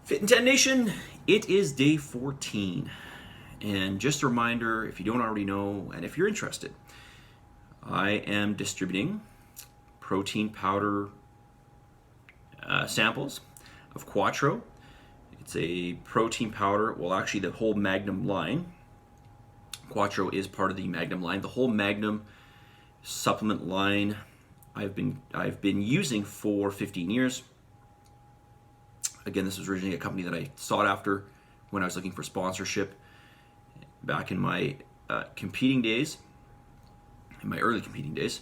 Fitin10 Nation, it is day 14. And just a reminder, if you don't already know, and if you're interested, I am distributing protein powder samples of Quattro. It's a protein powder, well actually the whole Magnum line. Quattro is part of the Magnum line. The whole Magnum supplement line I've been using for 15 years. Again, this was originally a company that I sought after when I was looking for sponsorship back in my competing days, in my early competing days.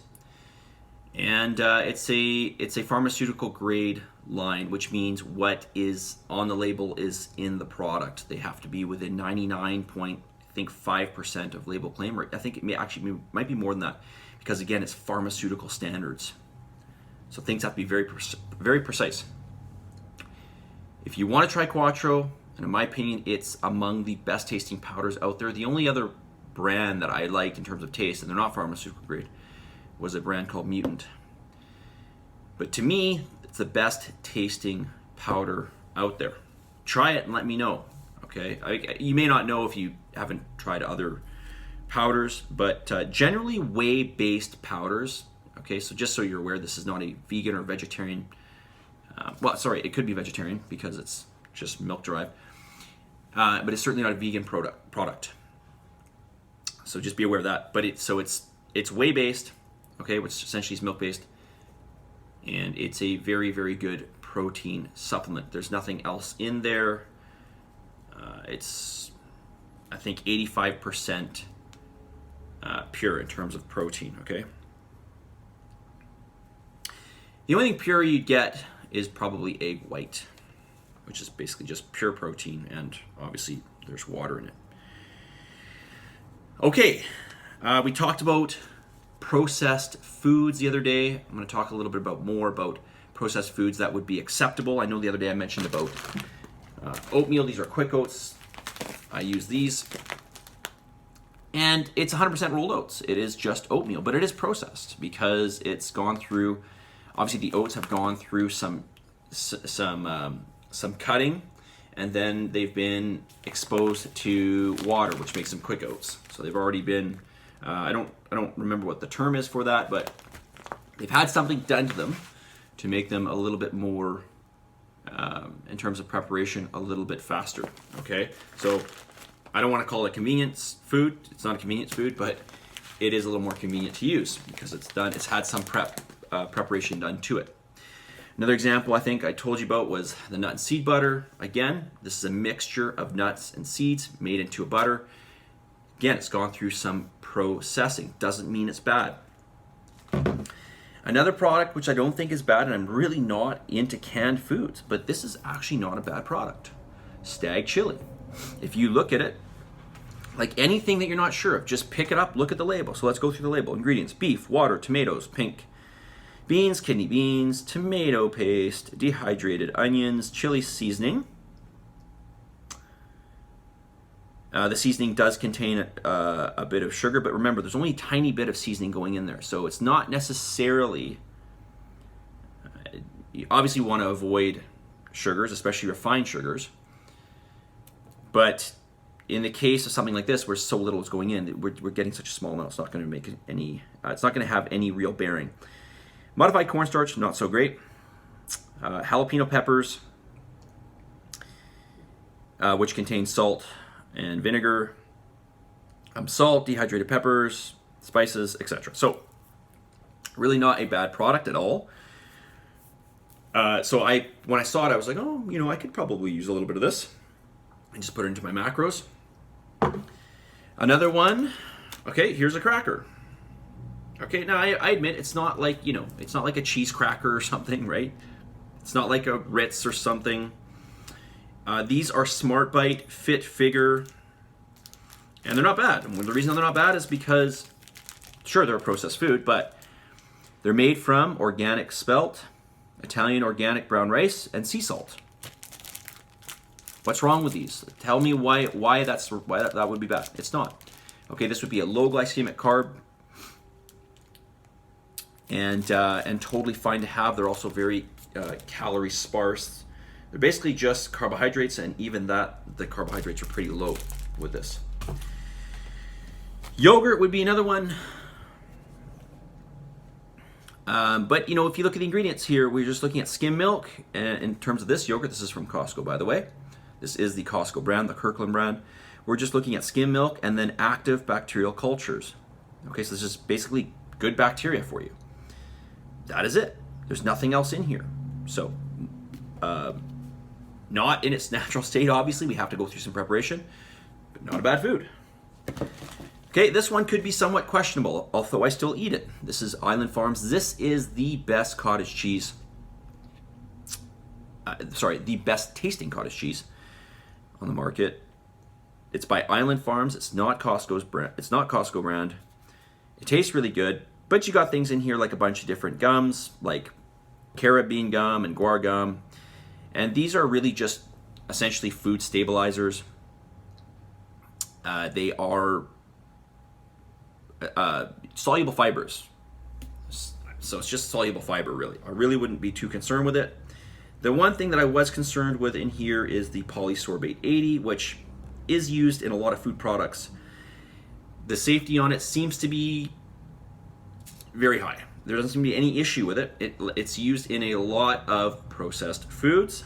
And it's a pharmaceutical grade line, which means what is on the label is in the product. They have to be within 99.5% of label claim rate. I think it might be more than that, because again, it's pharmaceutical standards. So things have to be very precise. If you want to try Quattro, and in my opinion, it's among the best tasting powders out there. The only other brand that I liked in terms of taste, and they're not pharmaceutical grade, was a brand called Mutant. But to me, it's the best tasting powder out there. Try it and let me know, okay? You may not know if you haven't tried other powders, but generally whey-based powders, okay? So just so you're aware, this is not a vegan or vegetarian. Well, sorry, it could be vegetarian because it's just milk derived, but it's certainly not a vegan product. So just be aware of that. But it's whey based, okay, which essentially is milk based, and it's a very, very good protein supplement. There's nothing else in there. It's I think 85% pure in terms of protein. Okay. The only thing pure you'd get is probably egg white, which is basically just pure protein, and obviously there's water in it. Okay, we talked about processed foods the other day. I'm going to talk a little bit more about processed foods that would be acceptable. I know the other day I mentioned about oatmeal. These are quick oats. I use these, and it's 100% rolled oats. It is just oatmeal, but it is processed because it's gone through. Obviously, the oats have gone through some cutting, and then they've been exposed to water, which makes them quick oats. So they've already been. I don't remember what the term is for that, but they've had something done to them to make them a little bit more, in terms of preparation, a little bit faster. Okay, so I don't want to call it convenience food. It's not a convenience food, but it is a little more convenient to use because it's done. It's had some preparation done to it. Another example I think I told you about was the nut and seed butter. Again, this is a mixture of nuts and seeds made into a butter. Again, it's gone through some processing. Doesn't mean it's bad. Another product which I don't think is bad, and I'm really not into canned foods, but this is actually not a bad product. Stag chili. If you look at it, like anything that you're not sure of, just pick it up, look at the label. So let's go through the label. Ingredients: beef, water, tomatoes, pink beans, kidney beans, tomato paste, dehydrated onions, chili seasoning. The seasoning does contain a bit of sugar, but remember, there's only a tiny bit of seasoning going in there. So it's not necessarily, you obviously want to avoid sugars, especially refined sugars. But in the case of something like this, where so little is going in, we're getting such a small amount, it's not going to make any, it's not going to have any real bearing. Modified cornstarch, not so great. Jalapeno peppers, which contain salt and vinegar. Salt, dehydrated peppers, spices, etc. So, really not a bad product at all. So when I saw it, I was like, oh, I could probably use a little bit of this, and just put it into my macros. Another one. Okay, here's a cracker. Okay, now I admit it's not like, it's not like a cheese cracker or something, right? It's not like a Ritz or something. These are Smart Bite Fit Figure, and they're not bad. And the reason they're not bad is because, sure, they're a processed food, but they're made from organic spelt, Italian organic brown rice, and sea salt. What's wrong with these? Tell me why that would be bad. It's not. Okay, this would be a low glycemic carb, and totally fine to have. They're also very calorie sparse. They're basically just carbohydrates, and even that, the carbohydrates are pretty low with this. Yogurt would be another one. But you know, if you look at the ingredients here, we're just looking at skim milk. And in terms of this yogurt, this is from Costco, by the way. This is the Costco brand, the Kirkland brand. We're just looking at skim milk and then active bacterial cultures. Okay, so this is basically good bacteria for you. That is it. There's nothing else in here. So, not in its natural state, obviously. We have to go through some preparation, but not a bad food. Okay, this one could be somewhat questionable, although I still eat it. This is Island Farms. This is the best cottage cheese. The best tasting cottage cheese on the market. It's by Island Farms. It's not Costco's brand. It's not Costco brand. It tastes really good, but you got things in here like a bunch of different gums, like carabine gum and guar gum, and these are really just essentially food stabilizers. They are soluble fibers, so it's just soluble fiber. Really, I really wouldn't be too concerned with it. The one thing that I was concerned with in here is the polysorbate 80, which is used in a lot of food products. The safety on it seems to be very high. There doesn't seem to be any issue with it. It's used in a lot of processed foods,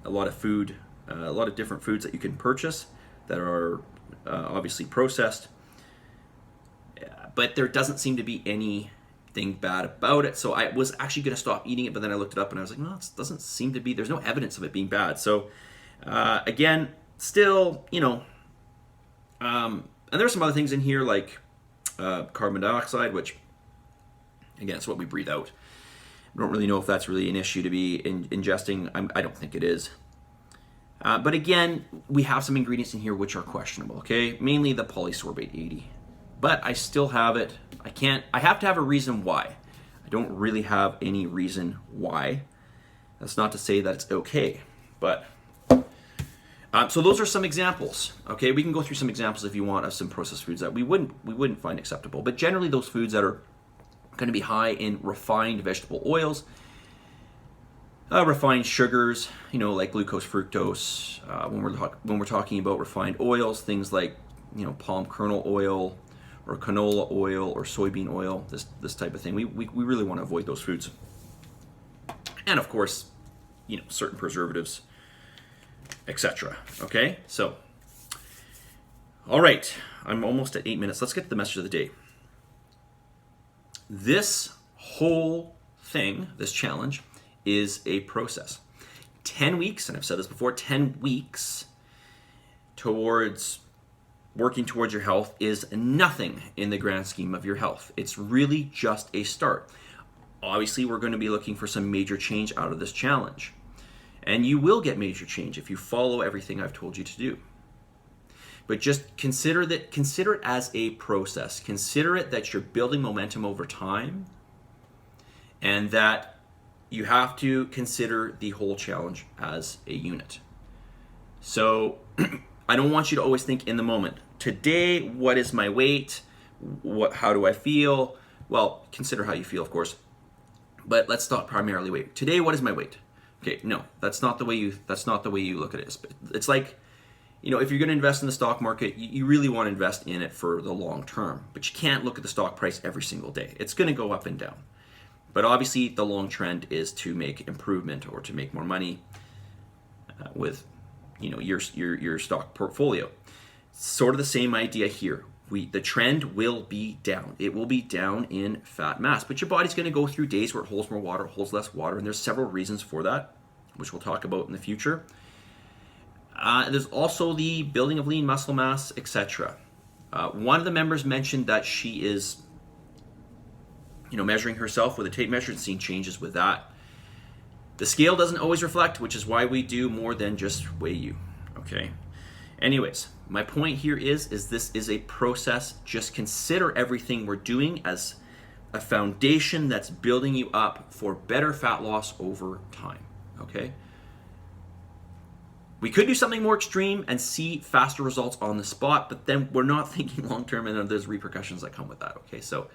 a lot of different foods that you can purchase that are obviously processed. But there doesn't seem to be anything bad about it. So I was actually going to stop eating it, but then I looked it up and I was like, no, it doesn't seem to be. There's no evidence of it being bad. So again, still, you know, and there's some other things in here like carbon dioxide, which again, it's what we breathe out. I don't really know if that's really an issue to be ingesting. I don't think it is. But again, we have some ingredients in here which are questionable, okay? Mainly the polysorbate 80. But I still have it. I have to have a reason why. I don't really have any reason why. That's not to say that it's okay, but so those are some examples. Okay, we can go through some examples if you want of some processed foods that we wouldn't find acceptable. But generally, those foods that are going to be high in refined vegetable oils, refined sugars, you know, like glucose, fructose. When we're talking about refined oils, things like, you know, palm kernel oil or canola oil or soybean oil, this type of thing. We really want to avoid those foods. And of course, you know, certain preservatives, etc. Okay, so, all right, I'm almost at 8 minutes. Let's get to the message of the day. This whole thing, this challenge, is a process. 10 weeks, and I've said this before, 10 weeks towards working towards your health is nothing in the grand scheme of your health. It's really just a start. Obviously, we're going to be looking for some major change out of this challenge. And you will get major change if you follow everything I've told you to do. But just consider it as a process. Consider it that you're building momentum over time, and that you have to consider the whole challenge as a unit. So I don't want you to always think in the moment. Today, what is my weight? How do I feel? Well, consider how you feel, of course. But let's talk primarily weight. Today, what is my weight? Okay, no, that's not the way you look at it. It's like, you know, if you're going to invest in the stock market, you really want to invest in it for the long term. But you can't look at the stock price every single day. It's going to go up and down. But obviously, the long trend is to make improvement or to make more money with, you know, your stock portfolio. Sort of the same idea here. The trend will be down. It will be down in fat mass, but your body's going to go through days where it holds more water, holds less water, and there's several reasons for that, which we'll talk about in the future. There's also the building of lean muscle mass, etc. One of the members mentioned that she is, you know, measuring herself with a tape measure and seeing changes with that. The scale doesn't always reflect, which is why we do more than just weigh you, okay? Anyways, my point here is this is a process. Just consider everything we're doing as a foundation that's building you up for better fat loss over time, okay? We could do something more extreme and see faster results on the spot, but then we're not thinking long-term, and then there's repercussions that come with that, okay? So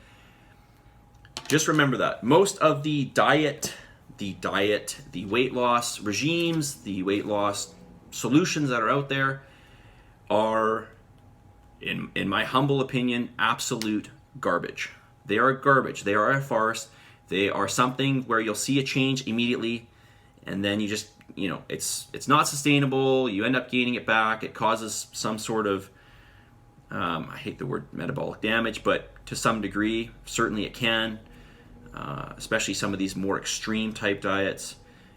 just remember that. Most of the diet the diet, the weight loss regimes, the weight loss solutions that are out there are, in my humble opinion, absolute garbage. They are garbage. They are a farce. They are something where you'll see a change immediately, and then you just, it's not sustainable. You end up gaining it back. It causes some sort of, I hate the word metabolic damage, but to some degree, certainly it can, especially some of these more extreme type diets,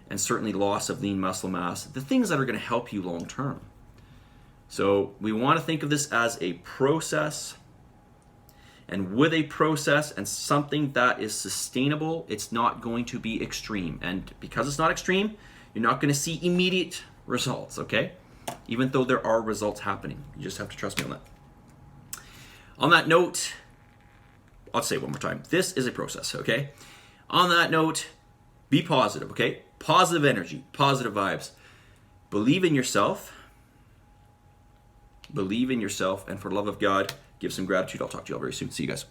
and certainly loss of lean muscle mass, the things that are going to help you long term. So we want to think of this as a process, and with a process and something that is sustainable, it's not going to be extreme. And because it's not extreme, you're not going to see immediate results, okay? Even though there are results happening. You just have to trust me on that. On that note, I'll say it one more time. This is a process, okay? On that note, be positive, okay? Positive energy, positive vibes. Believe in yourself. Believe in yourself, and for the love of God, give some gratitude. I'll talk to you all very soon. See you guys.